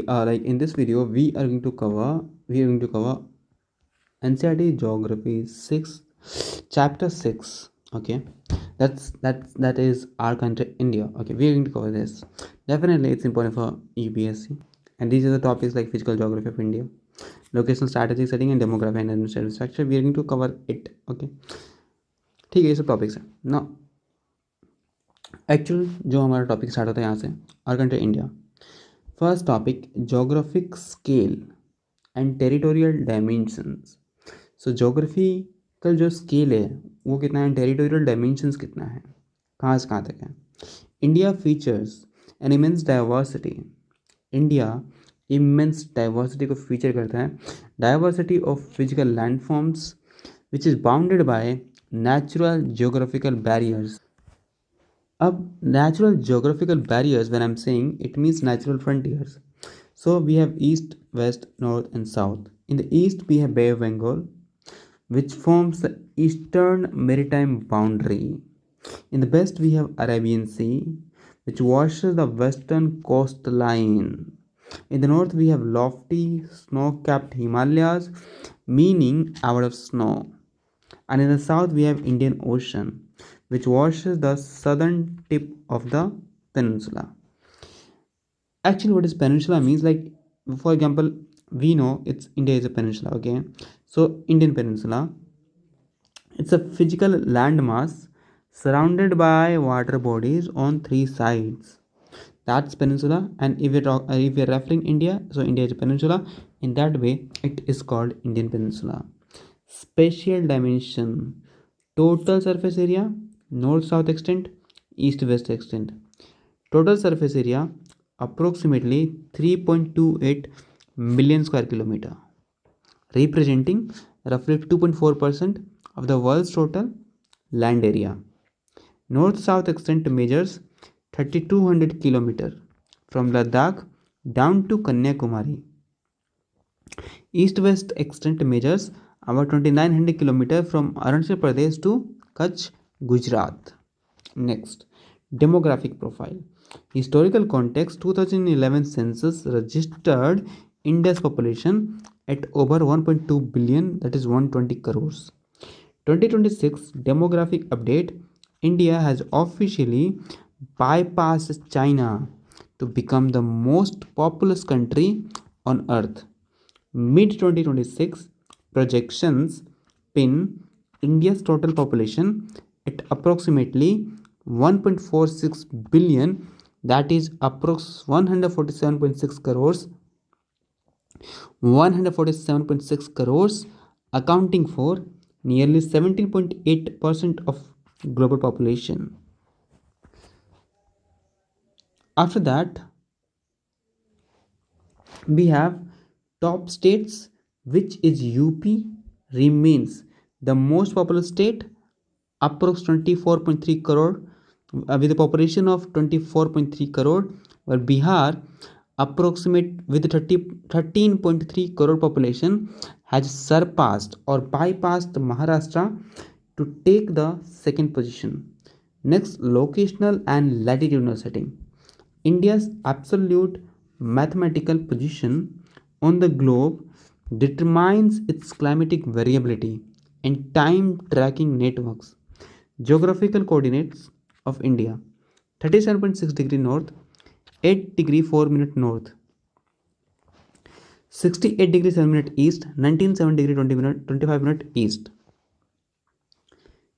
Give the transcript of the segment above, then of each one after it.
Like in this video, we are going to cover NCERT Geography 6, Chapter 6. Okay, that is our country, India. Okay, we are going to cover this. Definitely, it's important for UPSC. And these are the topics like physical geography of India, locational strategy setting, and demography and administrative structure. We are going to cover it. Okay, ठीक है, ये सब topics है ना. Actual जो हमारा topic start होता है यहाँ से, our country India. First topic, geographic scale and territorial dimensions. So geographical जो स्केल है वो कितना है, टेरिटोरियल डायमेंशंस कितना है, कहाँ से कहाँ तक है. India features an immense diversity. India immense diversity को फीचर करता है. Diversity of physical landforms which is bounded by natural geographical barriers. अब natural geographical barriers, when I'm saying, it means natural frontiers. So we have east, west, north and south. In the east we have Bay of Bengal, which forms the eastern maritime boundary. In the west we have Arabian Sea, which washes the western coastline. In the north we have lofty snow-capped Himalayas, meaning out of snow. And in the south we have Indian Ocean, which washes the southern tip of the peninsula. Actually, what is peninsula means, like, for example, we know it's India is a peninsula. Okay, so Indian peninsula, it's a physical landmass surrounded by water bodies on three sides. That's peninsula. And if we're referring India, so India is a peninsula. In that way, it is called Indian peninsula. Spatial dimension: total surface area, north south extent, east west extent. Total surface area approximately 3.28 million square kilometer, representing roughly 2.4% of the world's total land area. North south extent measures 3200 kilometer from Ladakh down to Kanyakumari. East west extent measures about 2900 km from Arunachal Pradesh to Kutch, Gujarat. Next, demographic profile. Historical context: 2011 census registered India's population at over 1.2 billion, that is 120 crores. 2026 demographic update: India has officially bypassed China to become the most populous country on earth. Mid 2026 projections pin India's total population at approximately 1.46 billion, that is approx 147.6 crores, accounting for nearly 17.8% of global population. After that, we have top states, which is UP remains the most populous state, approx 24.3 crore, with a population of 24.3 crore, while Bihar, approximate with 13.3 crore population, has surpassed or bypassed Maharashtra to take the second position. Next, locational and latitudinal setting. India's absolute mathematical position on the globe determines its climatic variability and time tracking networks. Geographical coordinates of India: 37.6 degree north, 8 degree 4 minute north, 68 degree 7 minute east, 19.7 degree 25 minute east.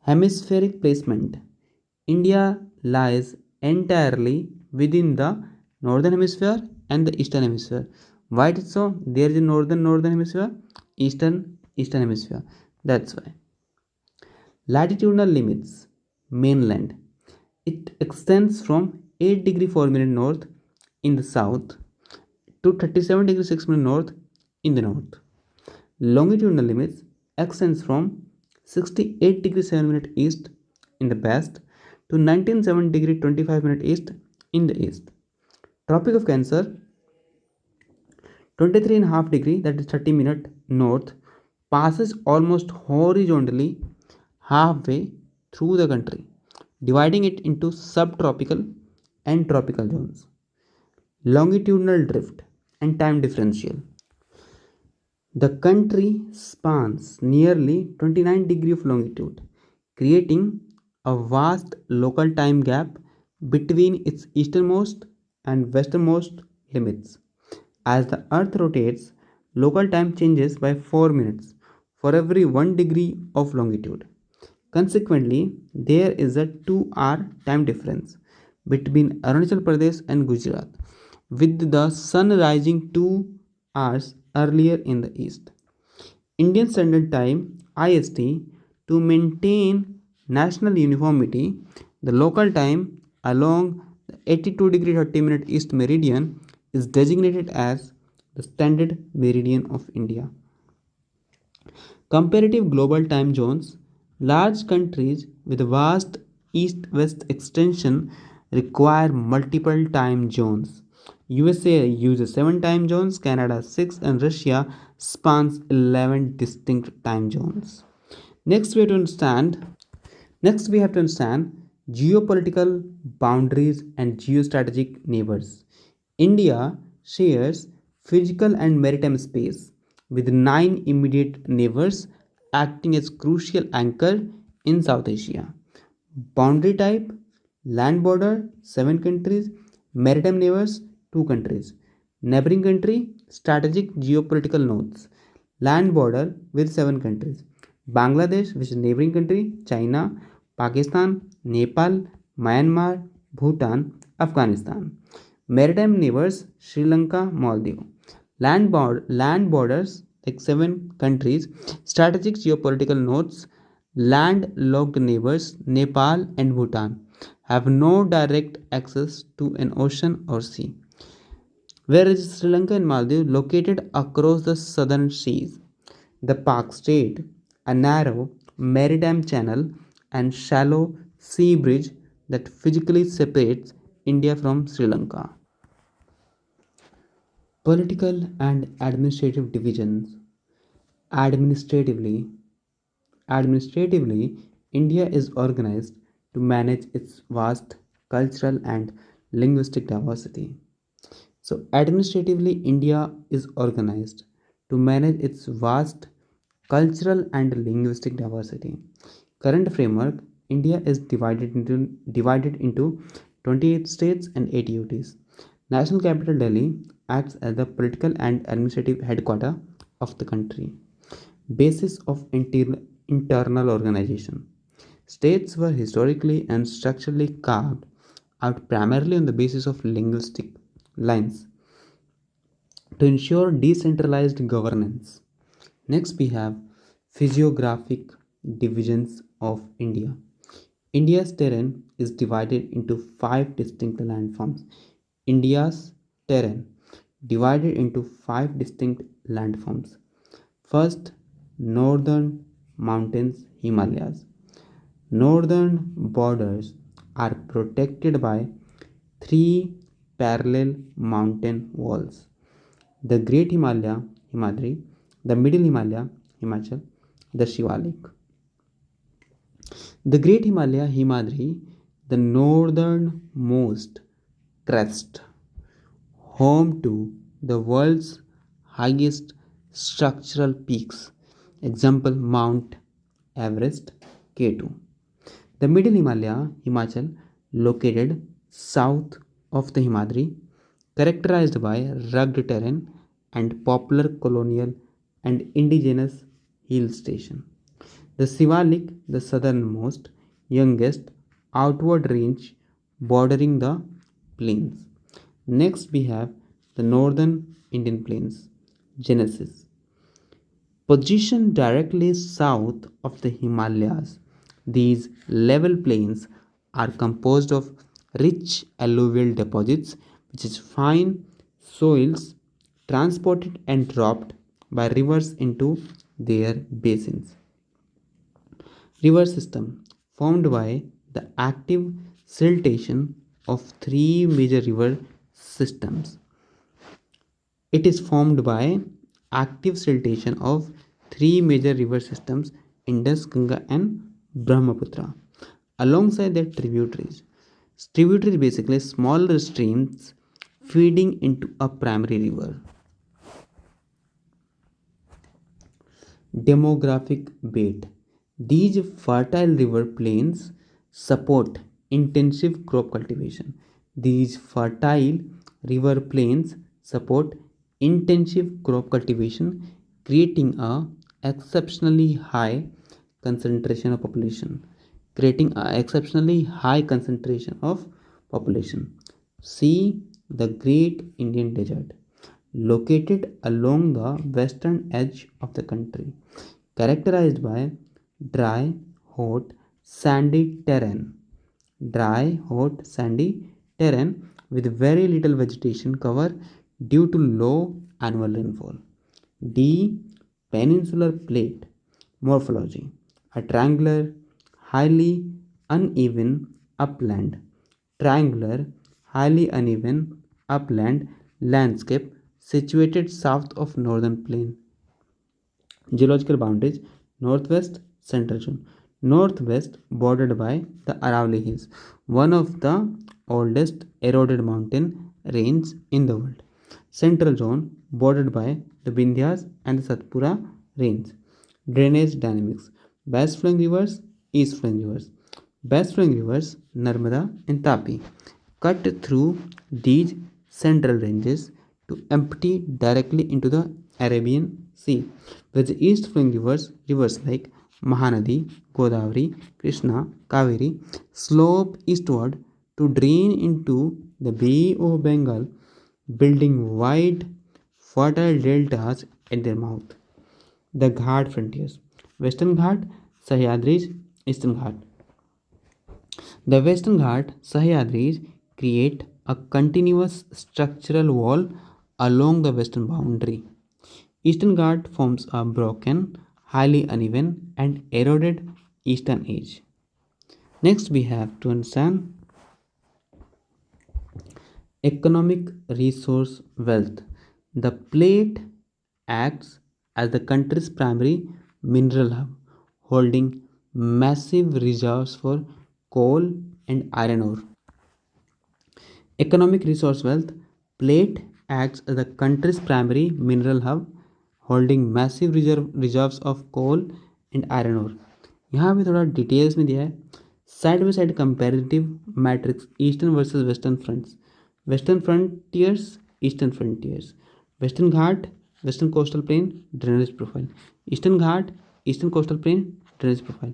Hemispheric placement: India lies entirely within the northern hemisphere and the eastern hemisphere. Why it is so? There is a northern hemisphere, eastern hemisphere. That's why. Latitudinal limits: mainland. It extends from 8 degree 4 minute north in the south to 37 degree 6 minute north in the north. Longitudinal limits extends from 68 degree 7 minute east in the west to 19.7 degree 25 minute east in the east. Tropic of Cancer: 23.5 degree, that is 30 minute north, passes almost horizontally halfway through the country, dividing it into subtropical and tropical zones. Longitudinal drift: and time differential. The country spans nearly 29 degrees of longitude, creating a vast local time gap between its easternmost and westernmost limits. As the Earth rotates, local time changes by 4 minutes for every 1 degree of longitude. Consequently, there is a 2-hour time difference between Arunachal Pradesh and Gujarat, with the sun rising 2 hours earlier in the east. Indian Standard Time (IST) to maintain national uniformity, the local time along the 82° 30' east meridian is designated as the standard meridian of India. Comparative global time zones. Large countries with vast east-west extension require multiple time zones. USA uses 7 time zones, Canada 6, and Russia spans 11 distinct time zones. Next we have to understand Next, we have to understand geopolitical boundaries and geostrategic neighbors. India shares physical and maritime space with 9 immediate neighbors acting as crucial anchor in South Asia. Boundary type: land border 7 countries, maritime neighbors 2 countries. Neighboring country: strategic geopolitical nodes. Land border with 7 countries. Bangladesh, which is neighboring country, China, Pakistan, Nepal, Myanmar, Bhutan, Afghanistan. Maritime neighbors: Sri Lanka, Maldives. Land borders like 7 countries. Strategic geopolitical nodes: landlocked neighbors Nepal and Bhutan have no direct access to an ocean or sea, whereas Sri Lanka and Maldives located across the southern seas. The Pak Strait, a narrow maritime channel and shallow sea bridge that physically separates India from Sri Lanka. Political and administrative divisions. Administratively, Administratively, India is organized to manage its vast cultural and linguistic diversity. So, administratively, India is organized to manage its vast cultural and linguistic diversity. Current framework: India is divided into 28 states and 8 UTs. National capital Delhi acts as the political and administrative headquarter of the country. Basis of internal organization. States were historically and structurally carved out primarily on the basis of linguistic lines to ensure decentralized governance. Next, we have physiographic divisions of India. India's terrain is divided into 5 distinct landforms. India's terrain divided into 5 distinct landforms. First, northern mountains Himalayas. Northern borders are protected by 3 parallel mountain walls: the Great Himalaya, Himadri; the Middle Himalaya, Himachal; the Shivalik. The Great Himalaya, Himadri, the northernmost crest, home to the world's highest structural peaks. Example: Mount Everest, K2. The Middle Himalaya, Himachal, located south of the Himadri, characterized by rugged terrain and popular colonial and indigenous hill station. The Sivalik, the southernmost, youngest outward range bordering the plains. Next, we have the northern Indian plains, Genesis. Positioned directly south of the Himalayas, these level plains are composed of rich alluvial deposits, which is fine soils transported and dropped by rivers into their basins. River system formed by the active siltation of 3 major river systems. It is formed by active siltation of 3 major river systems: Indus, Ganga, and Brahmaputra, alongside their tributaries. Tributaries basically smaller streams feeding into a primary river. Demographic weight. These fertile river plains support intensive crop cultivation. These fertile river plains support intensive crop cultivation, creating a exceptionally high concentration of population. Creating a exceptionally high concentration of population. See the Great Indian Desert located along the western edge of the country, characterized by dry, hot, sandy terrain. Dry, hot, sandy terrain with very little vegetation cover due to low annual rainfall. D. Peninsular plate morphology. A triangular, highly uneven upland. Triangular, highly uneven upland landscape situated south of northern plain. Geological boundaries: Northwest Central Zone. Northwest bordered by the Aravalli Hills, one of the oldest eroded mountain ranges in the world. Central Zone bordered by the Vindhyas and the Satpura range. Drainage dynamics: Best flowing rivers, east flowing rivers. Best flowing rivers Narmada and Tapi cut through these central ranges to empty directly into the Arabian Sea, with the east flowing rivers like Mahanadi, Godavari, Krishna, Kaveri, slope eastward to drain into the Bay of Bengal, building wide, fertile deltas at their mouth. The Ghat frontiers: Western Ghat, Sahyadris, Eastern Ghat. The Western Ghat Sahyadris create a continuous structural wall along the western boundary. Eastern Ghat forms a broken, highly uneven, and eroded eastern edge. Next, we have to understand economic resource wealth. The plate acts as the country's primary mineral hub, holding massive reserves for coal and iron ore. Economic resource wealth: Plate acts as the country's primary mineral hub, holding massive reserves of coal and iron ore. यहाँ पे थोड़ा details में दिया है. Side by side comparative matrix eastern versus western fronts. Western frontiers, eastern frontiers. Western Ghat, western coastal plain, drainage profile. Eastern Ghat, eastern coastal plain, drainage profile.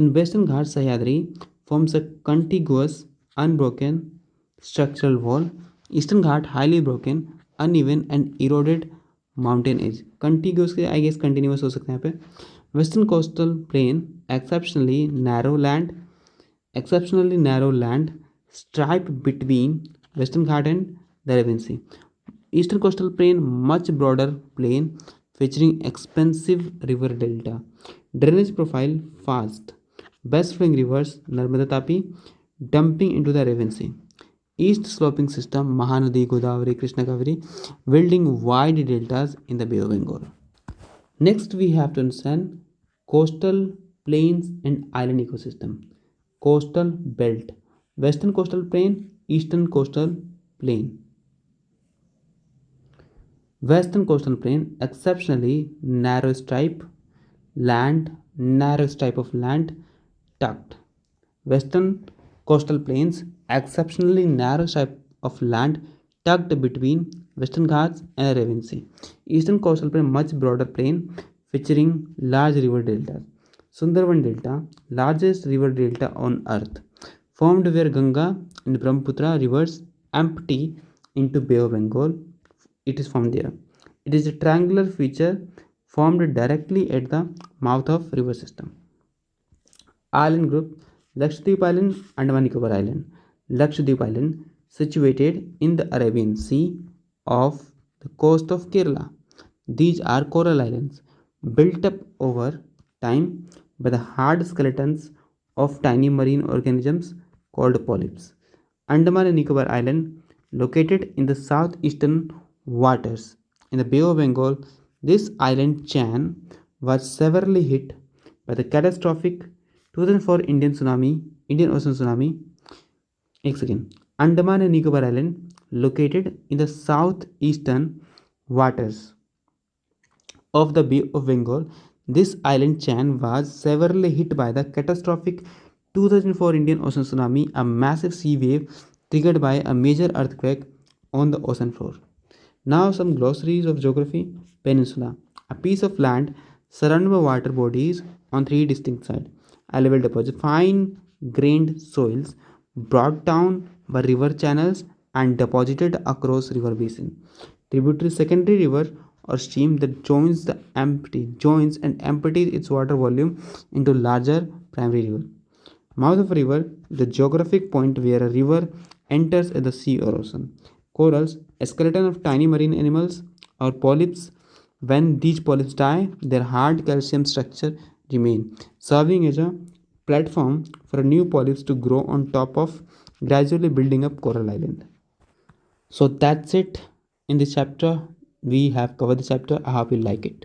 In Western Ghats, Sahyadri forms a contiguous, unbroken structural wall. Eastern Ghat highly broken, uneven and eroded mountain edge. Contiguous के I guess continuous हो सकते हैं यहाँ पे. Western coastal plain exceptionally narrow land stripe between Western Ghat and the Arabian Sea. Eastern coastal plain much broader plain featuring expansive river delta. Drainage profile fast. Best flowing rivers Narmada Tapi dumping into the Arabian Sea. East sloping system Mahanadi, Godavari, Krishna Kaveri building wide deltas in the Bay of Bengal. Next we have to understand coastal plains and island ecosystem. Coastal belt: Western coastal plain, Eastern coastal plain. Western coastal plain exceptionally narrow stripe of land tucked. Western coastal plains exceptionally narrow stripe of land tucked between Western Ghats and Arabian Sea. Eastern coastal plain much broader plain featuring large river deltas. Sundarban Delta, largest river delta on earth, formed where Ganga and Brahmaputra rivers empty into Bay of Bengal. It is formed there. It is a triangular feature formed directly at the mouth of river system. Island group: Lakshadweep Island, Andaman Nicobar Island. Lakshadweep Island situated in the Arabian Sea off the coast of Kerala. These are coral islands built up over time by the hard skeletons of tiny marine organisms called polyps. Andaman and Nicobar Island, located in the southeastern waters in the Bay of Bengal, this island chain was severely hit by the catastrophic 2004 Indian Ocean tsunami. एक second. Andaman and Nicobar Island, located in the southeastern waters of the Bay of Bengal. This island chain was severely hit by the catastrophic 2004 Indian Ocean tsunami, a massive sea wave triggered by a major earthquake on the ocean floor. Now, some glossaries of geography. Peninsula, a piece of land surrounded by water bodies on three distinct sides. Alluvial deposits, fine grained soils brought down by river channels and deposited across river basin. Tributary, secondary river or stream that joins and empties its water volume into larger primary river. Mouth of a river, the geographic point where a river enters the sea or ocean. Corals, a skeleton of tiny marine animals or polyps. When these polyps die, their hard calcium structure remain, serving as a platform for new polyps to grow on top of, gradually building up coral island. So that's it in this chapter. We have covered the chapter. I hope you like it.